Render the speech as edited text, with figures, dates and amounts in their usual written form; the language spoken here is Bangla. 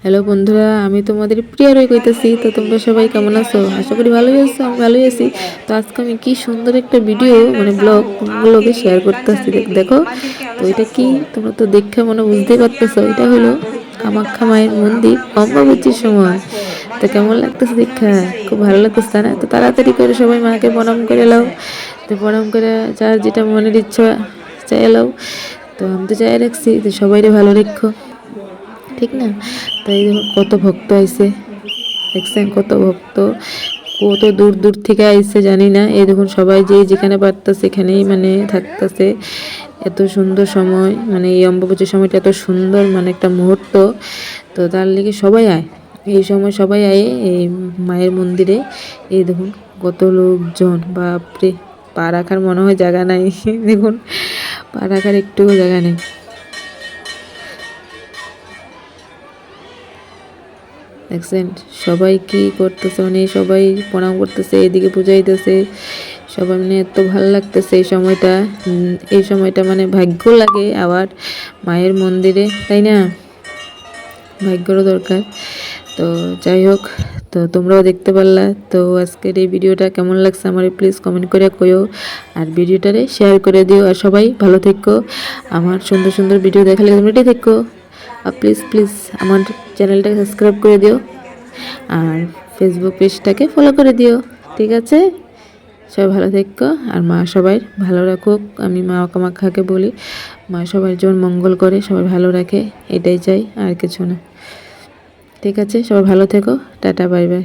হ্যালো বন্ধুরা, আমি তোমাদের প্রিয় রয়ে কইতেছি। তো তোমরা সবাই কেমন আছো? আশা করি ভালোই আছো। আমি ভালোই আছি। তো আজকে আমি কি সুন্দর একটা ভিডিও ব্লগে শেয়ার করতেছি। দেখো তো এটা কি, তোমরা তো দেখে মনে বুঝতেই পারতেছো। এটা হলো কামাখ্যা মায়ের মন্দির অম্বুবাচীর সময়। তো কেমন লাগতেছে দেখা? খুব ভালো লাগতেছে না? তো তাড়াতাড়ি করে সবাই মাকে প্রণাম করে নাও। তো প্রণাম করে যার যেটা মনের ইচ্ছা চাই নাও। তো আমি তো চাই রাখছি যে সবাইরে ভালো রেখো, ঠিক না? তাই দেখুন কত ভক্ত আইছে, দেখছেন কত ভক্ত, কত দূর দূর থেকে আইছে জানি না। এই দেখুন সবাই যে যেখানে পারতো সেখানেই মানে থাকতেছে। এত সুন্দর সময়, মানে এই অম্বুবাচীর সময়টা এত সুন্দর, মানে একটা মুহূর্ত। তো তার লিগে সবাই আয়, এই সময় সবাই আয় এই মায়ের মন্দিরে। এই দেখুন কত লোকজন, বাপরে, পা রাখার মনে হয় জায়গা নাই। দেখুন পা রাখার একটুও জায়গা নেই। দেখছেন সবাই কি করতেছে, মানে সবাই প্রণাম করতেছে, এদিকে পূজাইতেছে সবাই, মানে এত ভালো লাগতেছে এই সময়টা। এই সময়টা মানে ভাগ্য লাগে আবার মায়ের মন্দিরে, তাই না? ভাগ্যরও দরকার। তো যাই হোক, তো তোমরাও দেখতে পারলা। তো আজকের এই ভিডিওটা কেমন লাগছে আমার প্লিজ কমেন্ট করে কইও, আর ভিডিওটারে শেয়ার করে দিও। আর সবাই ভালো থেকো, আমার সুন্দর সুন্দর ভিডিও দেখালে তোমরা রেডি থেকো। আর প্লিজ প্লিজ আমার চ্যানেলটাকে সাবস্ক্রাইব করে দিও, আর ফেসবুক পেজটাকে ফলো করে দিও, ঠিক আছে? সবাই ভালো থেকো, আর মা সবাই ভালো রাখুক। আমি মা কামাখ্যাকে বলি মা সবার জন্য মঙ্গল করে, সবাই ভালো রাখে, এটাই চাই, আর কিছু না। ঠিক আছে, সবাই ভালো থেকো, টাটা, বাই বাই।